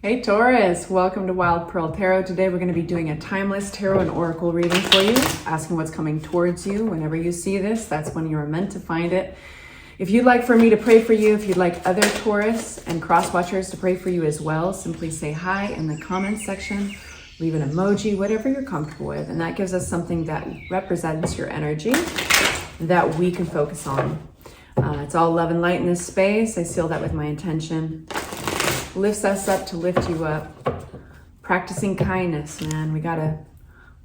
Hey Taurus, welcome to Wild Pearl Tarot. Today we're going to be doing a timeless tarot and oracle reading for you, asking what's coming towards you. Whenever you see this, that's when you're meant to find it. If you'd like for me to pray for you, if you'd like other Taurus and cross watchers to pray for you as well, simply say hi in the comments section, leave an emoji, whatever you're comfortable with. And that gives us something that represents your energy that we can focus on. It's all love and light in this space. I seal that with my intention. Lifts us up to lift you up. Practicing kindness, man.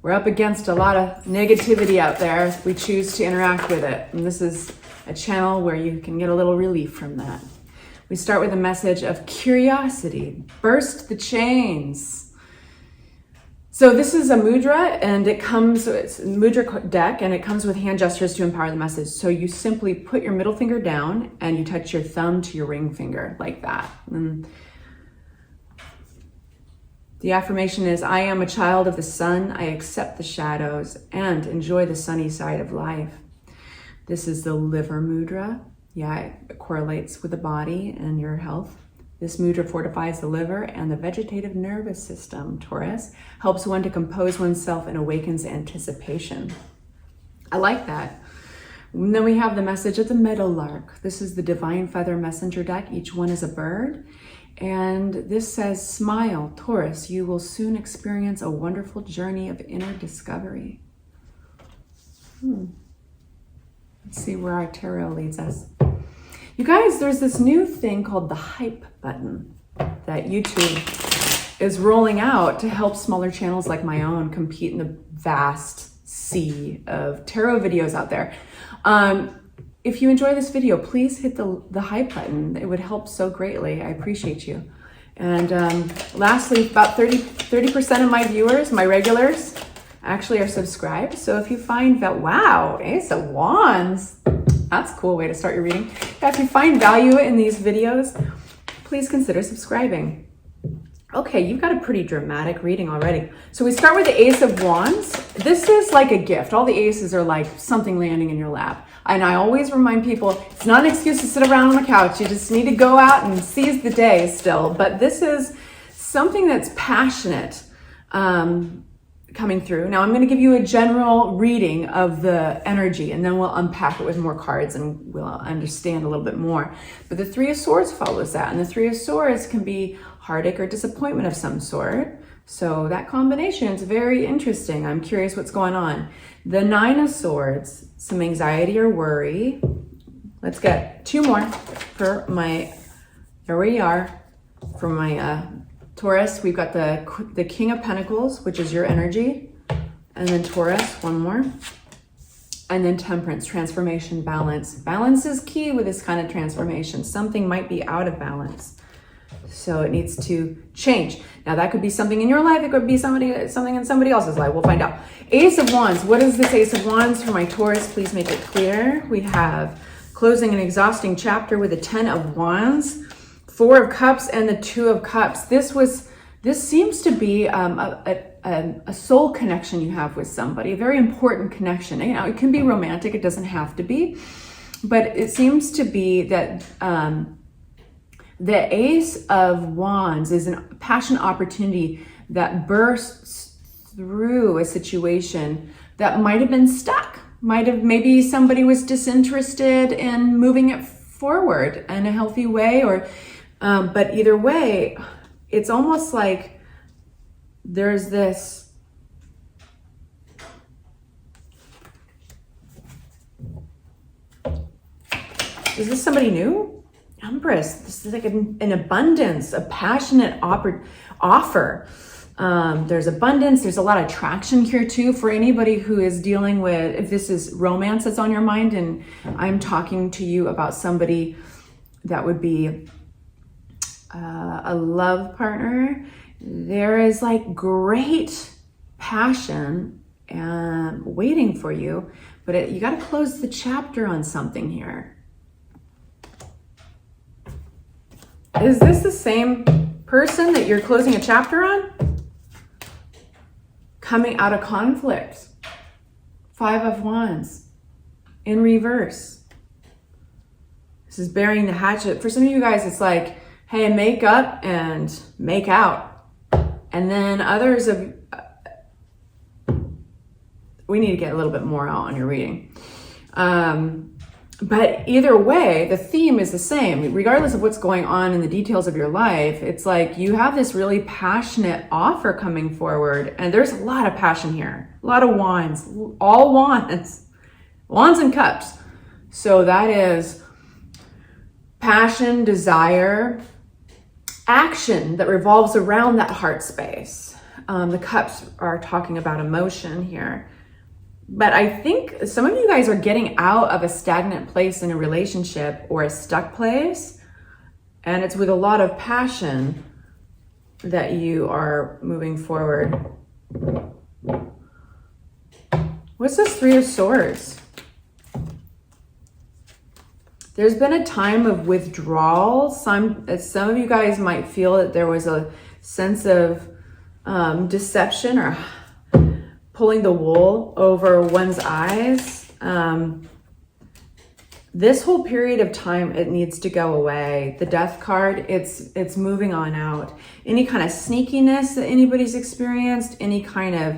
We're up against a lot of negativity out there. We choose to interact with it. And this is a channel where you can get a little relief from that. We start with a message of curiosity. Burst the chains. So this is a mudra, and it's a mudra deck, and it comes with hand gestures to empower the message. So you simply put your middle finger down and you touch your thumb to your ring finger like that. And the affirmation is, I am a child of the sun. I accept the shadows and enjoy the sunny side of life. This is the liver mudra. Yeah, it correlates with the body and your health. This mudra fortifies the liver and the vegetative nervous system, Taurus. Helps one to compose oneself and awakens anticipation. I like that. And then we have the message of the meadowlark. This is the divine feather messenger deck. Each one is a bird. And this says, smile, Taurus, you will soon experience a wonderful journey of inner discovery. Let's see where our tarot leads us. You guys, there's this new thing called the hype button that YouTube is rolling out to help smaller channels like my own compete in the vast sea of tarot videos out there. If you enjoy this video, please hit the hype button. It would help so greatly. I appreciate you. And lastly, about 30% of my viewers, my regulars, actually are subscribed. So if you find that, wow, Ace of Wands, that's a cool way to start your reading. Yeah, if you find value in these videos, please consider subscribing. Okay, you've got a pretty dramatic reading already. So we start with the Ace of Wands. This is like a gift. All the aces are like something landing in your lap. And I always remind people, it's not an excuse to sit around on the couch. You just need to go out and seize the day still. But this is something that's passionate coming through. Now I'm going to give you a general reading of the energy, and then we'll unpack it with more cards and we'll understand a little bit more. But the Three of Swords follows that, and the Three of Swords can be heartache or disappointment of some sort. So that combination is very interesting. I'm curious what's going on. The Nine of Swords, some anxiety or worry. Let's get two more for my, there we are, for my Taurus. We've got the King of Pentacles, which is your energy. And then Taurus, one more. And then Temperance, transformation, balance. Balance is key with this kind of transformation. Something might be out of balance, so it needs to change. Now that could be something in your life. It could be something in somebody else's life. We'll find out. Ace of Wands. What is this Ace of Wands for my Taurus? Please make it clear. We have closing an exhausting chapter with the 10 of Wands, Four of Cups, and the Two of Cups. This seems to be a soul connection you have with somebody, a very important connection. You know, it can be romantic. It doesn't have to be, but it seems to be that the Ace of Wands is a passion opportunity that bursts through a situation that might have been stuck. Maybe somebody was disinterested in moving it forward in a healthy way, or but either way, it's almost like there's this is this somebody new? Empress, this is like an abundance, a passionate offer. There's abundance. There's a lot of attraction here too for anybody who is dealing with, if this is romance that's on your mind, and I'm talking to you about somebody that would be a love partner. There is like great passion and waiting for you, but you got to close the chapter on something here. Is this the same person that you're closing a chapter on? Coming out of conflict. Five of Wands in reverse. This is burying the hatchet. For some of you guys, it's like, hey, make up and make out. And then others of, we need to get a little bit more out on your reading. But either way, the theme is the same. Regardless of what's going on in the details of your life, it's like you have this really passionate offer coming forward, and there's a lot of passion here. A lot of wands, all wands, wands and cups. So that is passion, desire, action that revolves around that heart space. The cups are talking about emotion here. But I think some of you guys are getting out of a stagnant place in a relationship or a stuck place. And it's with a lot of passion that you are moving forward. What's this Three of Swords? There's been a time of withdrawal. Some of you guys might feel that there was a sense of deception or pulling the wool over one's eyes. This whole period of time, it needs to go away. The Death card, it's moving on out. Any kind of sneakiness that anybody's experienced, any kind of,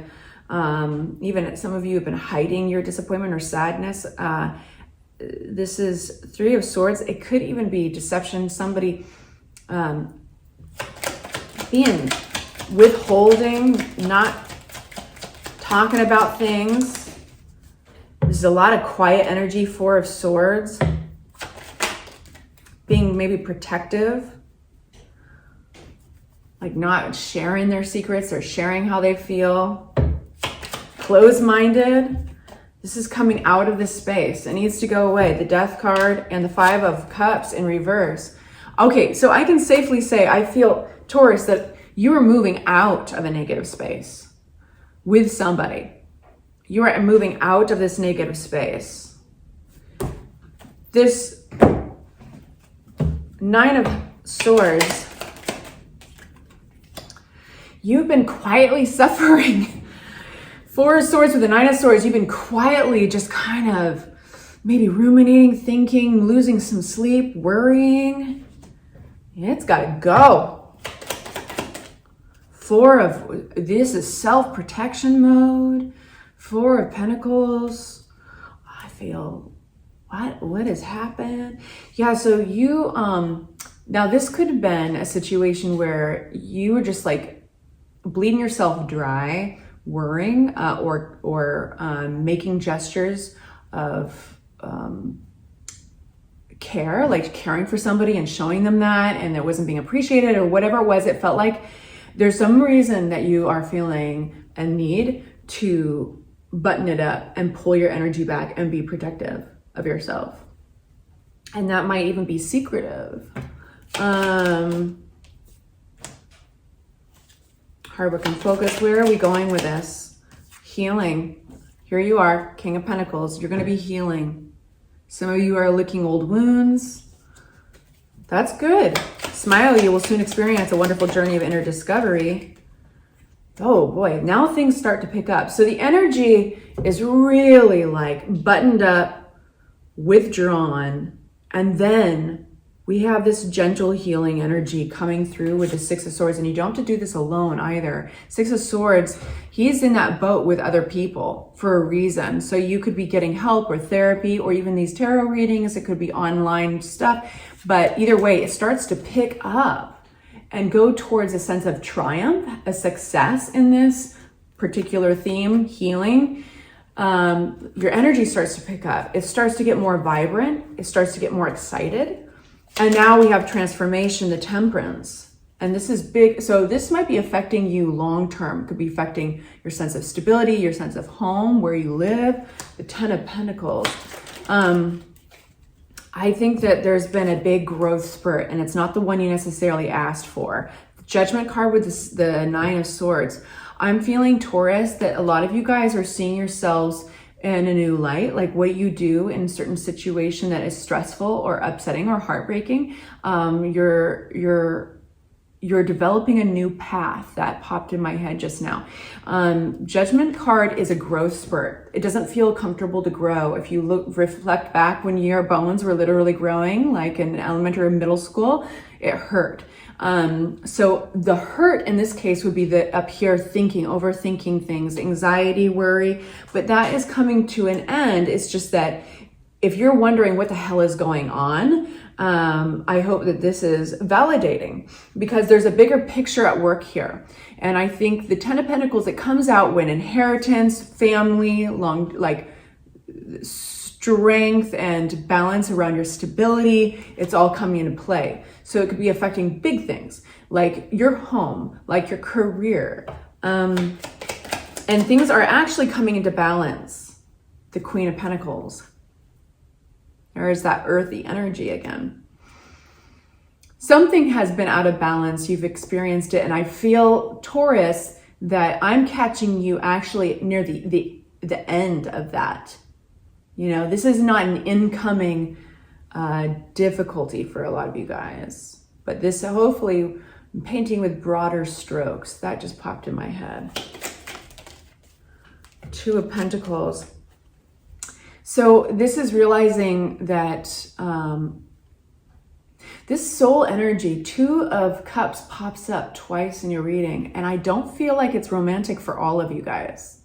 even some of you have been hiding your disappointment or sadness. This is Three of Swords. It could even be deception, somebody being withholding, not talking about things. There's a lot of quiet energy, Four of Swords. Being maybe protective, like not sharing their secrets or sharing how they feel. Closed-minded. This is coming out of this space. It needs to go away. The Death card and the Five of Cups in reverse. Okay, so I can safely say, I feel, Taurus, that you are moving out of a negative space with somebody. You are moving out of this negative space. This Nine of Swords, you've been quietly suffering. Four of Swords with the Nine of Swords, you've been quietly just kind of maybe ruminating, thinking, losing some sleep, worrying. It's got to go. This is self-protection mode. Four of Pentacles. I feel, what has happened? Yeah, so you, now this could have been a situation where you were just like bleeding yourself dry, worrying, or making gestures of care, like caring for somebody and showing them that, and it wasn't being appreciated or whatever it was. It felt like there's some reason that you are feeling a need to button it up and pull your energy back and be protective of yourself. And that might even be secretive. Heartbreak and focus. Where are we going with this? Healing. Here you are, King of Pentacles. You're going to be healing. Some of you are licking old wounds. That's good. Smile, you will soon experience a wonderful journey of inner discovery. Oh boy, now things start to pick up. So the energy is really like buttoned up, withdrawn, and then we have this gentle healing energy coming through with the Six of Swords, and you don't have to do this alone either. Six of Swords, he's in that boat with other people for a reason. So you could be getting help or therapy or even these tarot readings. It could be online stuff. But either way, it starts to pick up and go towards a sense of triumph, a success in this particular theme, healing. Your energy starts to pick up. It starts to get more vibrant. It starts to get more excited. And now we have transformation, the Temperance. And this is big. So this might be affecting you long-term. It could be affecting your sense of stability, your sense of home, where you live. The Ten of Pentacles. I think that there's been a big growth spurt, and it's not the one you necessarily asked for. The Judgment card with the Nine of Swords. I'm feeling, Taurus, that a lot of you guys are seeing yourselves in a new light, like what you do in a certain situation that is stressful or upsetting or heartbreaking. You're you're developing a new path. That popped in my head just now. Judgment card is a growth spurt. It doesn't feel comfortable to grow. If you reflect back when your bones were literally growing, like in elementary or middle school, it hurt. So the hurt in this case would be the up here thinking, overthinking things, anxiety, worry, but that is coming to an end. It's just that if you're wondering what the hell is going on, I hope that this is validating, because there's a bigger picture at work here. And I think the 10 of Pentacles, it comes out when inheritance, family, strength and balance around your stability, it's all coming into play. So it could be affecting big things like your home, like your career. And things are actually coming into balance. The Queen of Pentacles. There is that earthy energy again. Something has been out of balance. You've experienced it. And I feel, Taurus, that I'm catching you actually near the end of that. You know, this is not an incoming difficulty for a lot of you guys. But this, hopefully, painting with broader strokes. That just popped in my head. Two of Pentacles. So this is realizing that this soul energy, Two of Cups, pops up twice in your reading. And I don't feel like it's romantic for all of you guys.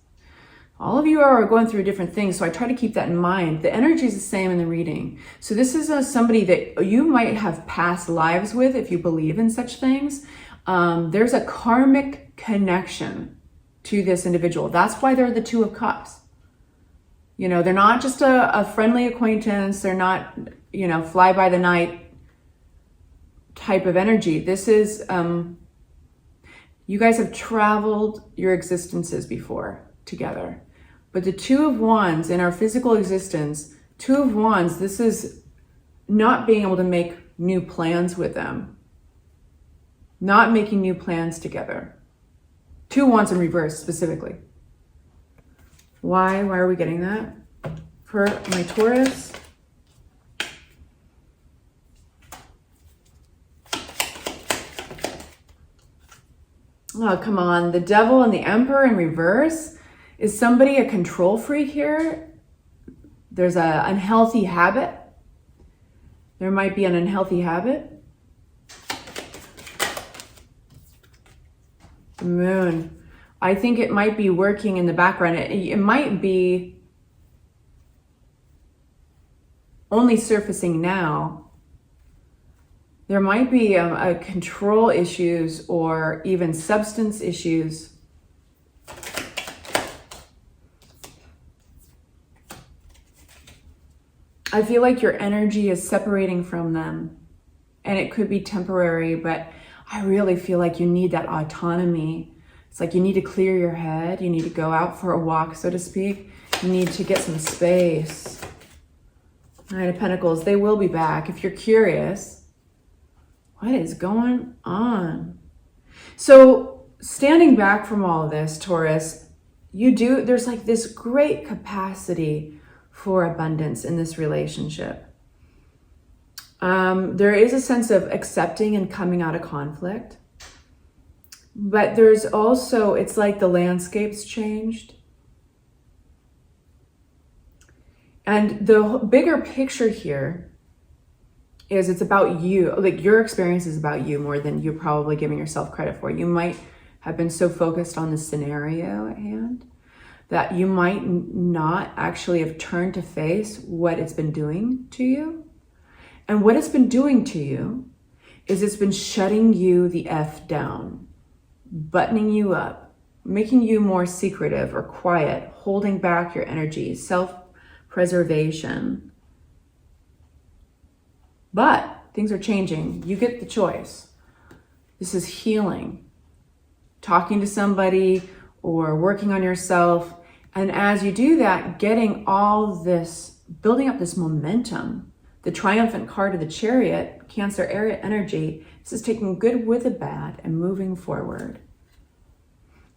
All of you are going through different things, so I try to keep that in mind. The energy is the same in the reading. So this is somebody that you might have past lives with if you believe in such things. There's a karmic connection to this individual. That's why they're the Two of Cups. You know, they're not just a friendly acquaintance. They're not, you know, fly by the night type of energy. This is, you guys have traveled your existences before together. But the Two of Wands in our physical existence, Two of Wands, this is not being able to make new plans with them. Not making new plans together. Two of Wands in reverse specifically. Why are we getting that? For my Taurus. Oh, come on. The Devil and the Emperor in reverse. Is somebody a control freak here? There's an unhealthy habit. There might be an unhealthy habit. The Moon. I think it might be working in the background. It might be only surfacing now. There might be a control issues or even substance issues. I feel like your energy is separating from them, and it could be temporary, but I really feel like you need that autonomy. It's like you need to clear your head. You need to go out for a walk, so to speak. You need to get some space. Nine of Pentacles, they will be back. If you're curious, what is going on? So standing back from all of this, Taurus, there's like this great capacity for abundance in this relationship. There is a sense of accepting and coming out of conflict. But there's also, it's like the landscape's changed. And the bigger picture here is it's about you. Like your experience is about you more than you're probably giving yourself credit for. You might have been so focused on the scenario at hand that you might not actually have turned to face what it's been doing to you. And what it's been doing to you is it's been shutting you the F down, buttoning you up, making you more secretive or quiet, holding back your energy, self-preservation. But things are changing. You get the choice. This is healing. Talking to somebody or working on yourself. And as you do that, getting all this, building up this momentum, the triumphant card of the Chariot, Cancer area energy, this is taking good with the bad and moving forward.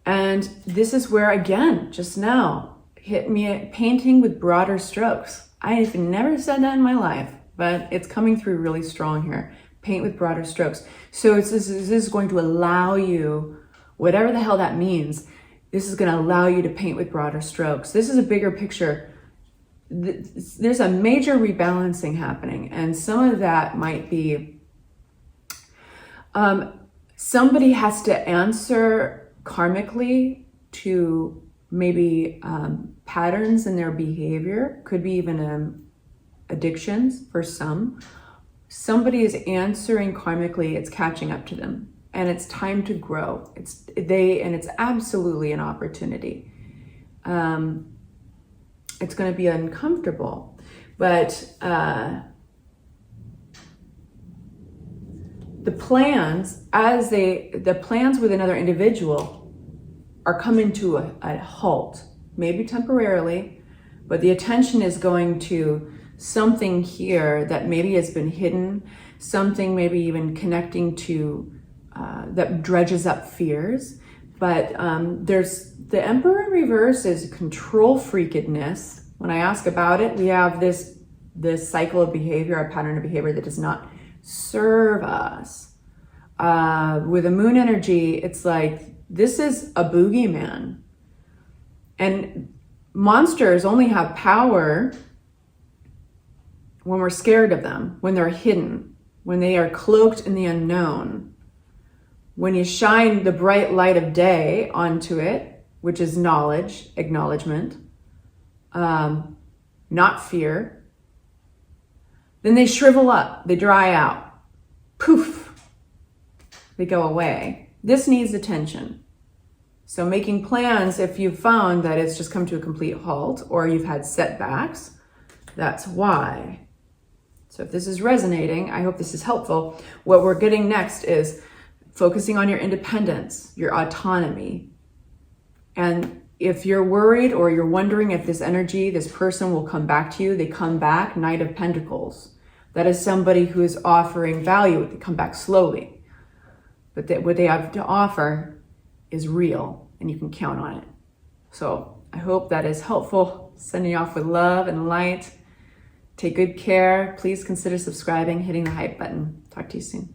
And this is where, again, just now, hit me painting with broader strokes. I've never said that in my life, but it's coming through really strong here. Paint with broader strokes. So this is going to allow you, whatever the hell that means, this is going to allow you to paint with broader strokes. This is a bigger picture. There's a major rebalancing happening, and some of that might be somebody has to answer karmically to maybe patterns in their behavior, could be even addictions for some. Somebody is answering karmically, it's catching up to them, and it's time to grow. It's absolutely an opportunity. It's going to be uncomfortable, but the plans with another individual are coming to a halt, maybe temporarily, but the attention is going to something here that maybe has been hidden, something maybe even connecting to that dredges up fears. But there's the Emperor in reverse is control freakedness. When I ask about it, we have this cycle of behavior, a pattern of behavior that does not serve us. With a moon energy, it's like this is a boogeyman, and monsters only have power when we're scared of them, when they're hidden, when they are cloaked in the unknown. When you shine the bright light of day onto it, which is knowledge, acknowledgement, not fear, then they shrivel up, they dry out, poof, they go away. This needs attention. So making plans, if you've found that it's just come to a complete halt or you've had setbacks, that's why. So if this is resonating, I hope this is helpful. What we're getting next is focusing on your independence, your autonomy. And if you're worried or you're wondering if this energy, this person will come back to you, they come back, Knight of Pentacles. That is somebody who is offering value. They come back slowly. But what they have to offer is real, and you can count on it. So I hope that is helpful. Sending you off with love and light. Take good care. Please consider subscribing, hitting the hype button. Talk to you soon.